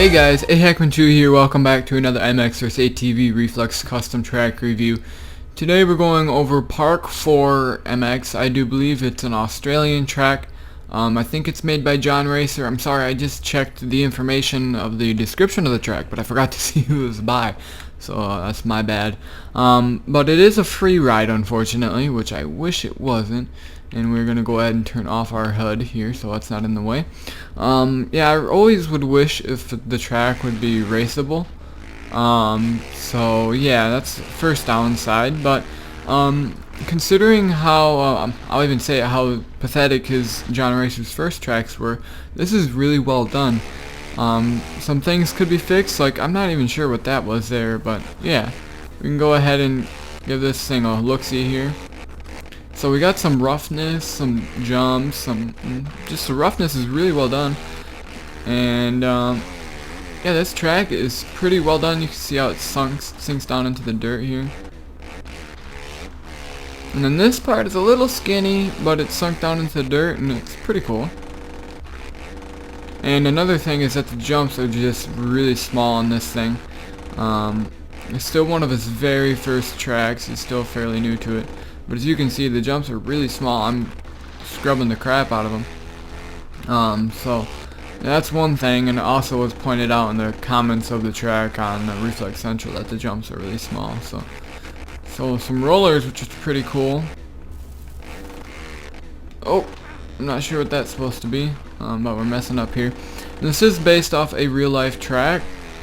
Hey guys, AHackman2 here, welcome back to another MX vs ATV Reflex custom track review. Today we're going over Park 4 MX. I do believe it's an Australian track. I think it's made by jonracer. I'm sorry, I just checked the information of the description of the track, but I forgot to see who it was by. So that's my bad. But it is a free ride, unfortunately, which I wish it wasn't. And we're going to go ahead and turn off our HUD here so it's not in the way. Yeah, I always would wish if the track would be raceable. So yeah, that's the first downside. But considering how, I'll even say it, how pathetic his jonracer's first tracks were, this is really well done. Some things could be fixed, like I'm not even sure what that was there, but yeah, we can go ahead and give this thing a look-see here. So we got some roughness, some jumps, just the roughness is really well done. And yeah, this track is pretty well done. You can see how it sinks down into the dirt here. And then this part is a little skinny, but it's sunk down into the dirt and it's pretty cool. And another thing is that the jumps are just really small on this thing. It's still one of his very first tracks. He's still fairly new to it. But as you can see, the jumps are really small. I'm scrubbing the crap out of them. So that's one thing, and it also was pointed out in the comments of the track on Reflex Central that the jumps are really small. So some rollers, which is pretty cool. Oh, I'm not sure what that's supposed to be, but we're messing up here. This is based off a real life track.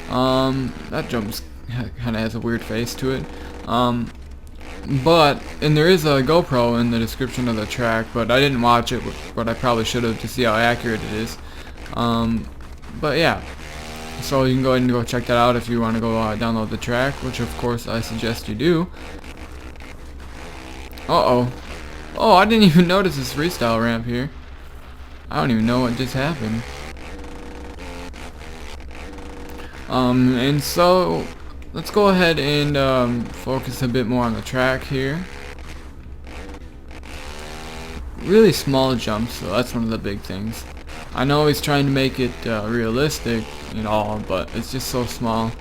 That jump kind of has a weird face to it. And there is a GoPro in the description of the track, but I didn't watch it, but I probably should have to see how accurate it is. But yeah, so you can go ahead and go check that out if you want to go download the track, which of course I suggest you do. Oh, I didn't even notice this freestyle ramp here. I don't even know what just happened. And so let's go ahead and focus a bit more on the track here. Really small jumps, so that's one of the big things. I know he's trying to make it realistic and all, but it's just so small.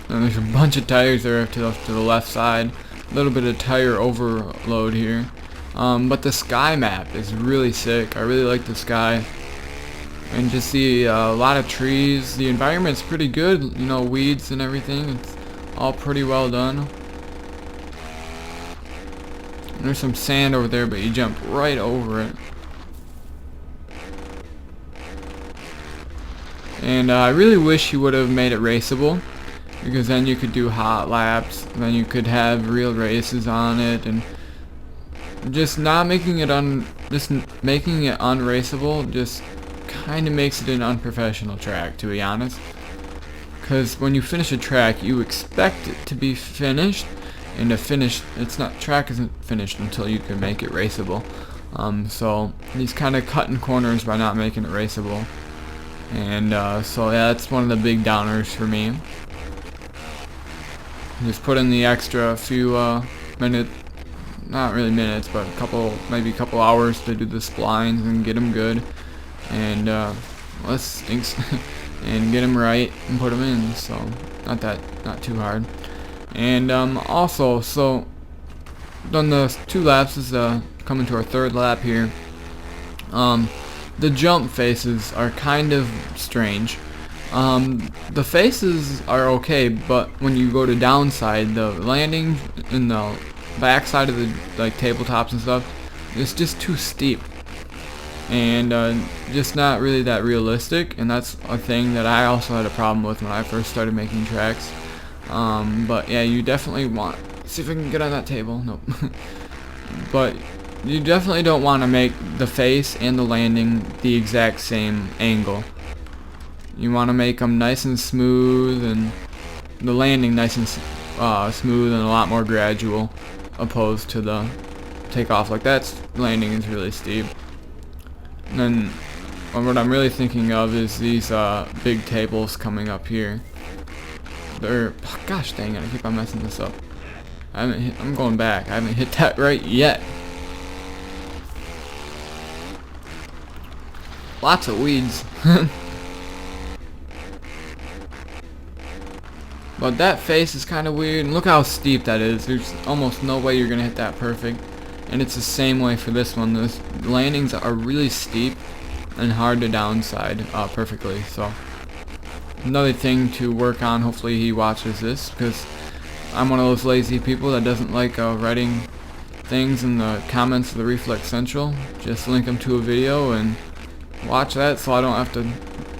And there's a bunch of tires there to the left side. A little bit of tire overload here. But the sky map is really sick. I really like the sky. And just see a lot of trees. The environment's pretty good, you know, weeds and everything. It's all pretty well done. And there's some sand over there, but you jump right over it. And I really wish he would have made it raceable, because then you could do hot laps, and then you could have real races on it, and just not making it unraceable just kind of makes it an unprofessional track, to be honest. Because when you finish a track, you expect it to be finished, and track isn't finished until you can make it raceable. So he's kind of cutting corners by not making it raceable, and so yeah, that's one of the big downers for me. Just put in the extra few minutes, not really minutes, but maybe a couple hours to do the splines and get them good. And this stinks. And get them right and put them in, so not too hard. And also, so done the 2 laps. Is coming to our 3rd lap here. The jump faces are kind of strange. The faces are okay, but when you go to downside, the landing in the backside of the tabletops and stuff, it's just too steep. And just not really that realistic, and that's a thing that I also had a problem with when I first started making tracks. But yeah, you definitely want, see if I can get on that table. Nope. But you definitely don't want to make the face and the landing the exact same angle. You want to make them nice and smooth, and the landing nice and smooth and a lot more gradual, opposed to the takeoff. Like that landing is really steep. And then what I'm really thinking of is these big tables coming up here. Gosh dang it, I keep on messing this up. I'm going back. I haven't hit that right yet. Lots of weeds. But that face is kind of weird, and look how steep that is. There's almost no way you're gonna hit that perfect. And it's the same way for this one. The landings are really steep and hard to downside perfectly. So another thing to work on. Hopefully he watches this, because I'm one of those lazy people that doesn't like writing things in the comments of the Reflex Central. Just link them to a video and watch that, so I don't have to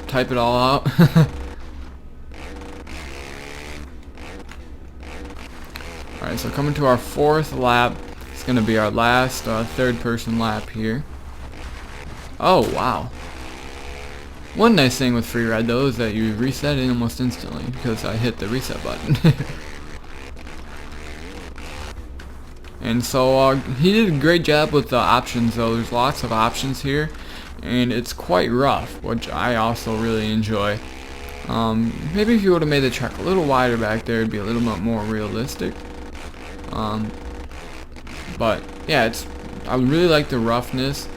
type it all out. Alright, so coming to our fourth lap. It's going to be our last third person lap here. Oh, wow. One nice thing with free ride though is that you reset it almost instantly, because I hit the reset button. And so he did a great job with the options though. There's lots of options here, and it's quite rough, which I also really enjoy. Maybe if you would have made the track a little wider back there, it'd be a little bit more realistic. But yeah, I really like the roughness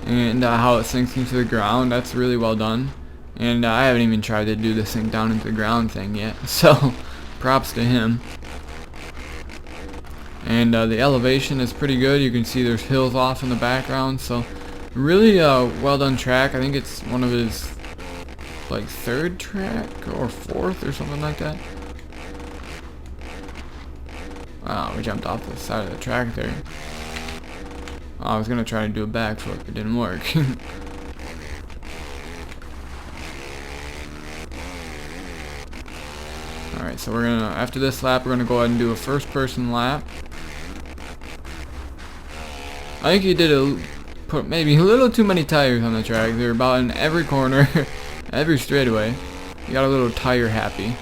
and how it sinks into the ground. That's really well done. And I haven't even tried to do this thing down into the ground thing yet, so props to him. And the elevation is pretty good. You can see there's hills off in the background, so really well done track. I think it's one of his like third track or fourth or something like that. Wow, we jumped off the side of the track there. I was gonna try to do a backflip, it didn't work. Alright, so we're gonna, after this lap, we're gonna go ahead and do a first person lap. I think he did put maybe a little too many tires on the track. They're about in every corner, every straightaway. He got a little tire happy.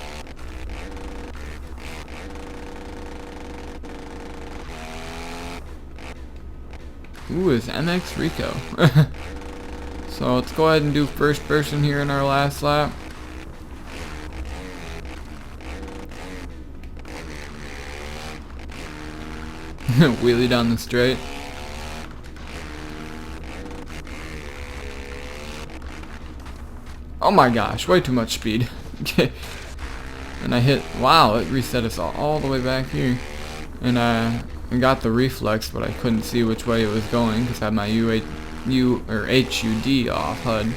Ooh, it's MX Rico. So let's go ahead and do first person here in our last lap. Wheelie down the straight. Oh my gosh, way too much speed. And I hit, wow, it reset us all the way back here. And I got the reflex, but I couldn't see which way it was going because I had my HUD off HUD.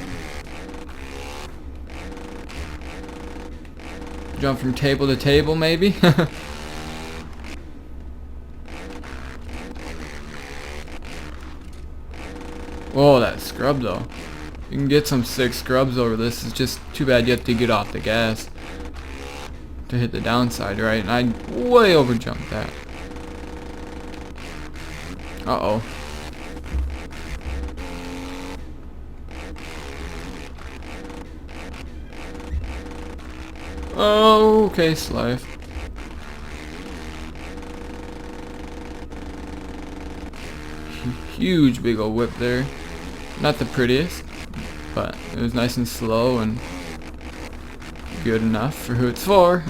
Jump from table to table, maybe. Oh, that scrub though. You can get some sick scrubs over this. It's just too bad you have to get off the gas to hit the downside, right? And I way overjumped that. Uh-oh. Oh, okay, Slife. Huge big old whip there. Not the prettiest, but it was nice and slow and good enough for who it's for.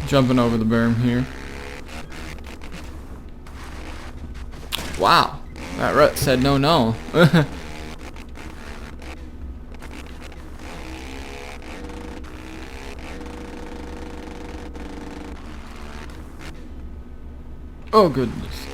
Jumping over the berm here. Wow, that rut said no, no. Oh goodness.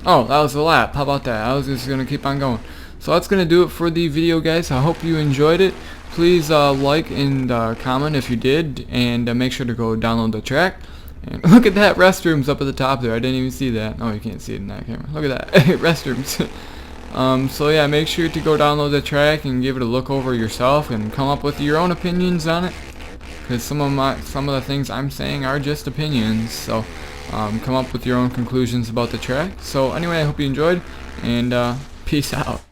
Oh, that was the lap. How about that? I was just gonna keep on going. So that's gonna do it for the video, guys. I hope you enjoyed it. Please like and comment if you did, and make sure to go download the track. And look at that, restrooms up at the top there. I didn't even see that. Oh, you can't see it in that camera. Look at that, restrooms. So yeah, make sure to go download the track and give it a look over yourself and come up with your own opinions on it. Because some of the things I'm saying are just opinions. So come up with your own conclusions about the track. So anyway, I hope you enjoyed, and peace out.